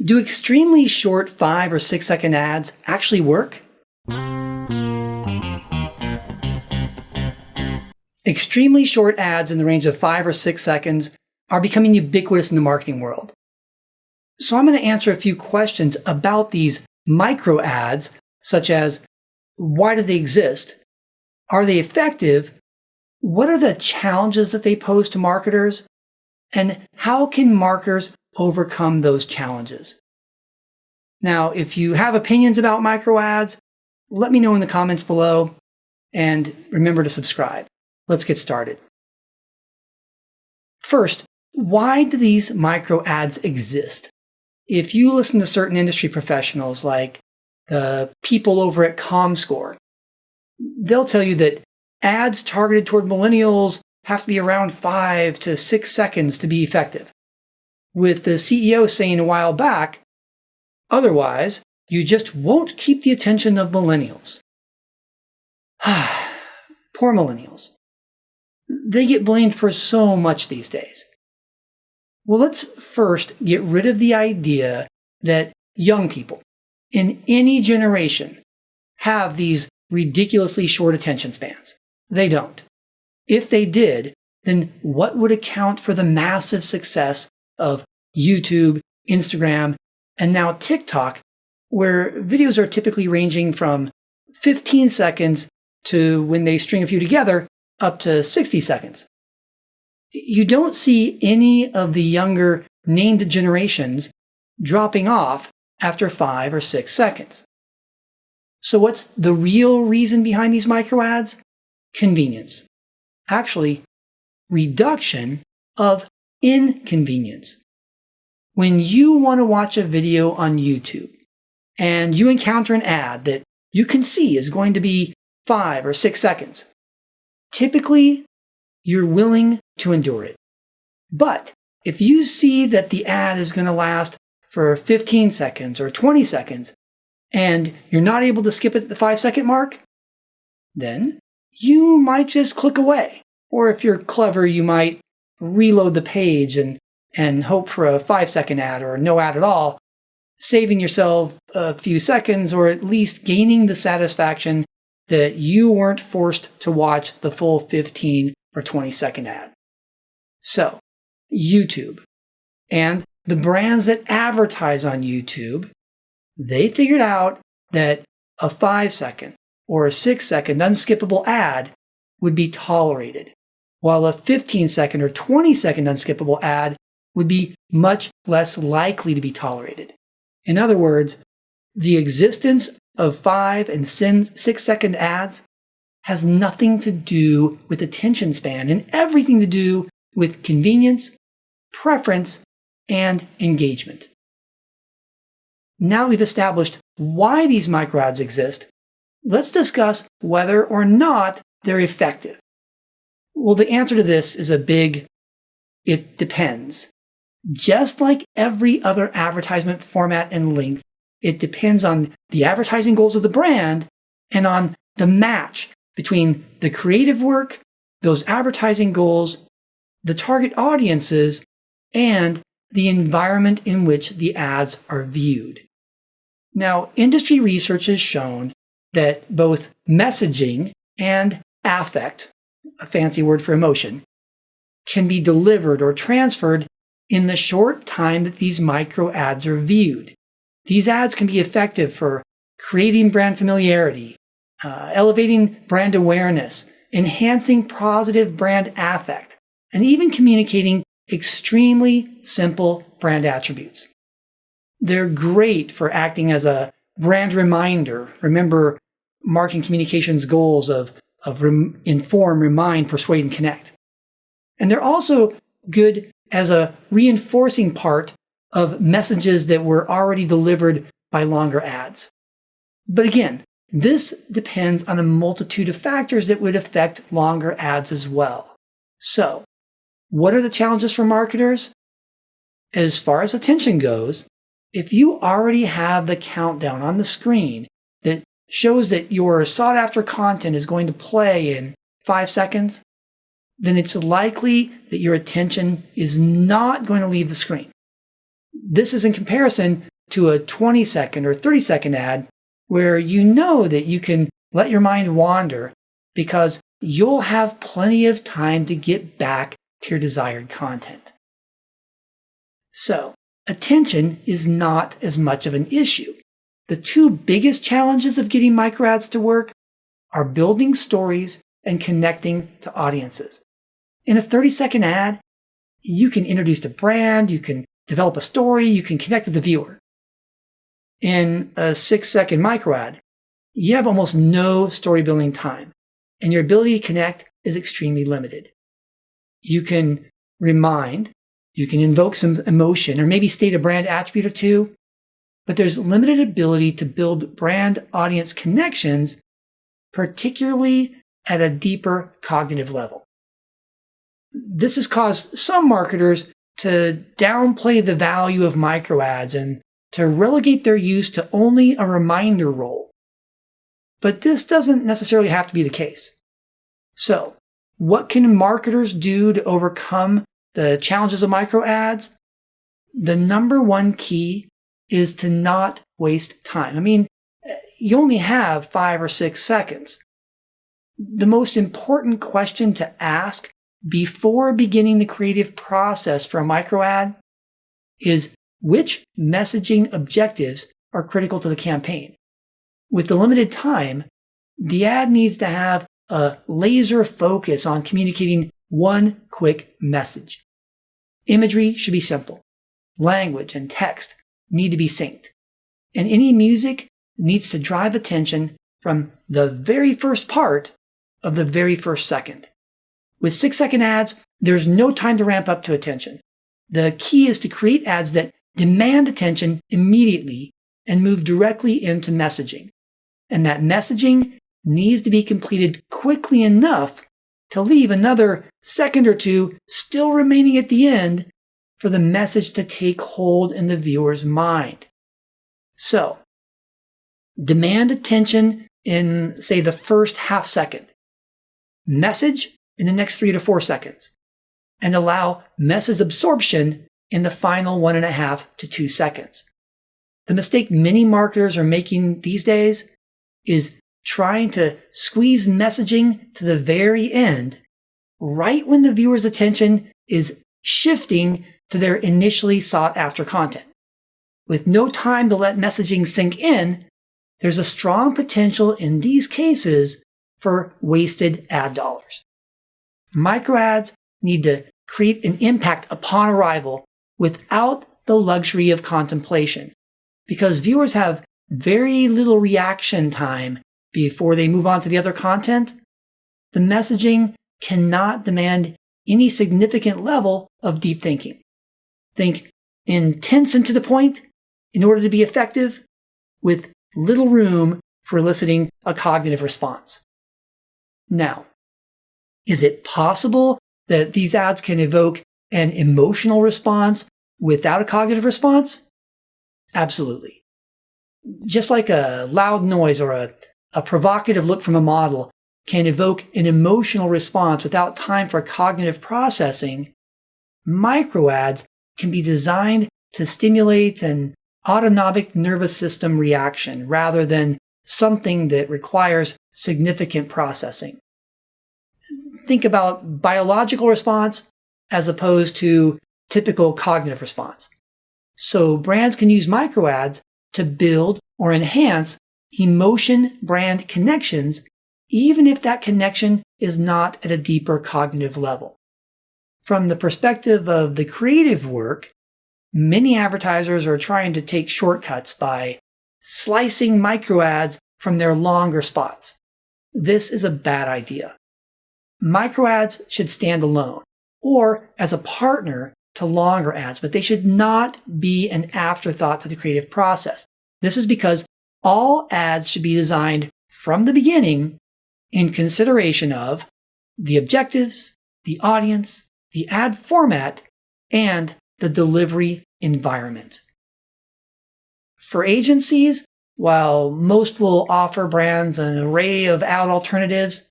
Do extremely short 5 or 6 second ads actually work? Extremely short ads in the range of 5 or 6 seconds are becoming ubiquitous in the marketing world. So I'm going to answer a few questions about these micro ads, such as why do they exist? Are they effective? What are the challenges that they pose to marketers? And how can marketers overcome those challenges? Now, if you have opinions about micro ads, let me know in the comments below, and remember to subscribe. Let's get started. First, why do these micro ads exist? If you listen to certain industry professionals like the people over at ComScore, they'll tell you that ads targeted toward millennials have to be around 5 to 6 seconds to be effective, with the CEO saying a while back, otherwise, you just won't keep the attention of millennials. Poor millennials. They get blamed for so much these days. Well, let's first get rid of the idea that young people in any generation have these ridiculously short attention spans. They don't. If they did, then what would account for the massive success of YouTube, Instagram, and now TikTok, where videos are typically ranging from 15 seconds to, when they string a few together, up to 60 seconds. You don't see any of the younger named generations dropping off after 5 or 6 seconds. So what's the real reason behind these micro ads? Convenience. Actually, reduction of inconvenience. When you want to watch a video on YouTube and you encounter an ad that you can see is going to be 5 or 6 seconds, typically you're willing to endure it. But if you see that the ad is going to last for 15 seconds or 20 seconds and you're not able to skip it at the 5-second mark, then you might just click away. Or if you're clever, you might reload the page and hope for a 5-second ad or no ad at all, saving yourself a few seconds or at least gaining the satisfaction that you weren't forced to watch the full 15 or 20-second ad. So, YouTube and the brands that advertise on YouTube, they figured out that a 5-second or a 6-second unskippable ad would be tolerated, while a 15-second or 20-second unskippable ad would be much less likely to be tolerated. In other words, the existence of 5 and 6-second ads has nothing to do with attention span and everything to do with convenience, preference, and engagement. Now we've established why these micro ads exist, let's discuss whether or not they're effective. Well, the answer to this is a big, it depends. Just like every other advertisement format and length, it depends on the advertising goals of the brand and on the match between the creative work, those advertising goals, the target audiences, and the environment in which the ads are viewed. Now, industry research has shown that both messaging and affect, a fancy word for emotion, can be delivered or transferred in the short time that these micro ads are viewed. These ads can be effective for creating brand familiarity, elevating brand awareness, enhancing positive brand affect, and even communicating extremely simple brand attributes. They're great for acting as a brand reminder. Remember marketing communications goals of inform, remind, persuade, and connect. And they're also good as a reinforcing part of messages that were already delivered by longer ads. But again, this depends on a multitude of factors that would affect longer ads as well. So, what are the challenges for marketers? As far as attention goes, if you already have the countdown on the screen that shows that your sought-after content is going to play in 5 seconds, then it's likely that your attention is not going to leave the screen. This is in comparison to a 20-second or 30-second ad where you know that you can let your mind wander because you'll have plenty of time to get back to your desired content. So, attention is not as much of an issue. The two biggest challenges of getting microads to work are building stories and connecting to audiences. In a 30-second ad, you can introduce a brand, you can develop a story, you can connect with the viewer. In a 6-second microad, you have almost no story building time, and your ability to connect is extremely limited. You can remind, you can invoke some emotion, or maybe state a brand attribute or two, but there's limited ability to build brand audience connections, particularly at a deeper cognitive level. This has caused some marketers to downplay the value of microads and to relegate their use to only a reminder role. But this doesn't necessarily have to be the case. So, what can marketers do to overcome the challenges of microads? The number one key is to not waste time. I mean, you only have 5 or 6 seconds. The most important question to ask before beginning the creative process for a microad is which messaging objectives are critical to the campaign. With the limited time, the ad needs to have a laser focus on communicating one quick message. Imagery should be simple. Language and text need to be synced. And any music needs to drive attention from the very first part of the very first second. With 6-second ads, there's no time to ramp up to attention. The key is to create ads that demand attention immediately and move directly into messaging. And that messaging needs to be completed quickly enough to leave another second or two still remaining at the end for the message to take hold in the viewer's mind. So, demand attention in, say, the first half second. Message in the next 3 to 4 seconds. And allow message absorption in the final 1.5 to 2 seconds. The mistake many marketers are making these days is trying to squeeze messaging to the very end, right when the viewer's attention is shifting to their initially sought after content. With no time to let messaging sink in, there's a strong potential in these cases for wasted ad dollars. Microads need to create an impact upon arrival without the luxury of contemplation, because viewers have very little reaction time before they move on to the other content. The messaging cannot demand any significant level of deep thinking. Think intense and to the point in order to be effective, with little room for eliciting a cognitive response. Now, is it possible that these ads can evoke an emotional response without a cognitive response? Absolutely. Just like a loud noise or a provocative look from a model can evoke an emotional response without time for cognitive processing, microads can be designed to stimulate an autonomic nervous system reaction rather than something that requires significant processing. Think about biological response as opposed to typical cognitive response. So brands can use microads to build or enhance emotion brand connections, even if that connection is not at a deeper cognitive level. From the perspective of the creative work, many advertisers are trying to take shortcuts by slicing microads from their longer spots. This is a bad idea. Microads should stand alone or as a partner to longer ads, but they should not be an afterthought to the creative process. This is because all ads should be designed from the beginning in consideration of the objectives, the audience, the ad format, and the delivery environment. For agencies, while most will offer brands an array of ad alternatives,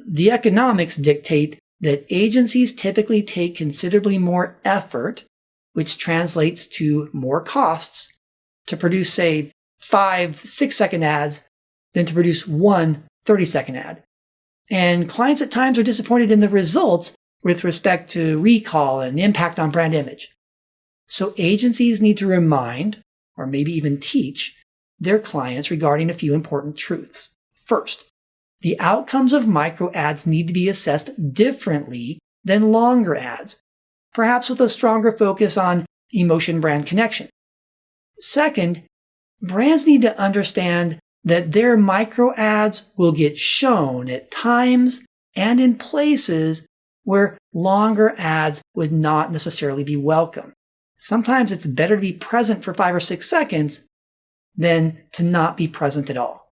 the economics dictate that agencies typically take considerably more effort, which translates to more costs, to produce, say, 5-6-second ads than to produce one 30-second ad. And clients at times are disappointed in the results with respect to recall and impact on brand image. So agencies need to remind, or maybe even teach, their clients regarding a few important truths. First, the outcomes of micro ads need to be assessed differently than longer ads, perhaps with a stronger focus on emotion brand connection. Second, brands need to understand that their micro ads will get shown at times and in places where longer ads would not necessarily be welcome. Sometimes it's better to be present for 5 or 6 seconds than to not be present at all.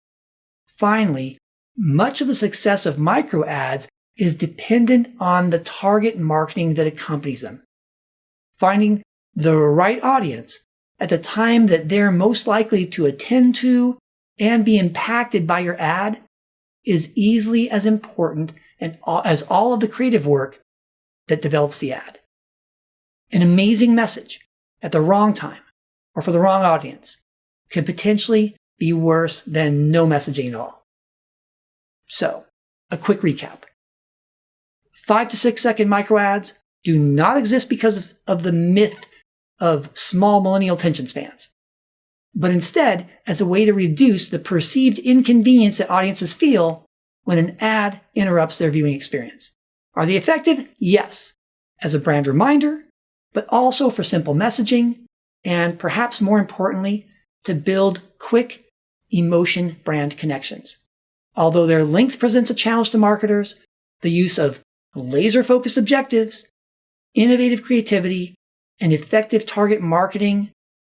Finally, much of the success of micro ads is dependent on the target marketing that accompanies them. Finding the right audience at the time that they're most likely to attend to and be impacted by your ad is easily as important as all of the creative work that develops the ad. An amazing message at the wrong time or for the wrong audience could potentially be worse than no messaging at all. So, a quick recap. 5 to 6 second micro ads do not exist because of the myth of small millennial attention spans, but instead as a way to reduce the perceived inconvenience that audiences feel when an ad interrupts their viewing experience. Are they effective? Yes, as a brand reminder, but also for simple messaging, and perhaps more importantly, to build quick emotion brand connections. Although their length presents a challenge to marketers, the use of laser-focused objectives, innovative creativity, and effective target marketing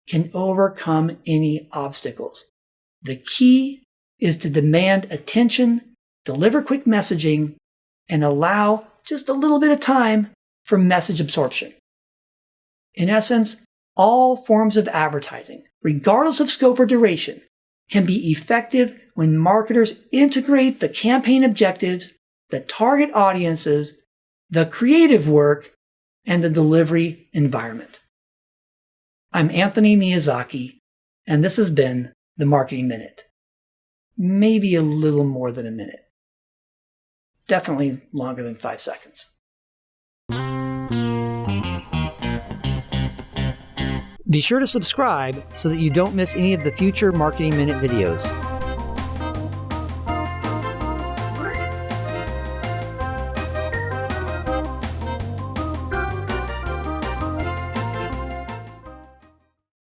can overcome any obstacles. The key is to demand attention, deliver quick messaging, and allow just a little bit of time for message absorption. In essence, all forms of advertising, regardless of scope or duration, can be effective when marketers integrate the campaign objectives, the target audiences, the creative work, and the delivery environment. I'm Anthony Miyazaki, and this has been the Marketing Minute. Maybe a little more than a minute. Definitely longer than 5 seconds. Be sure to subscribe so that you don't miss any of the future Marketing Minute videos.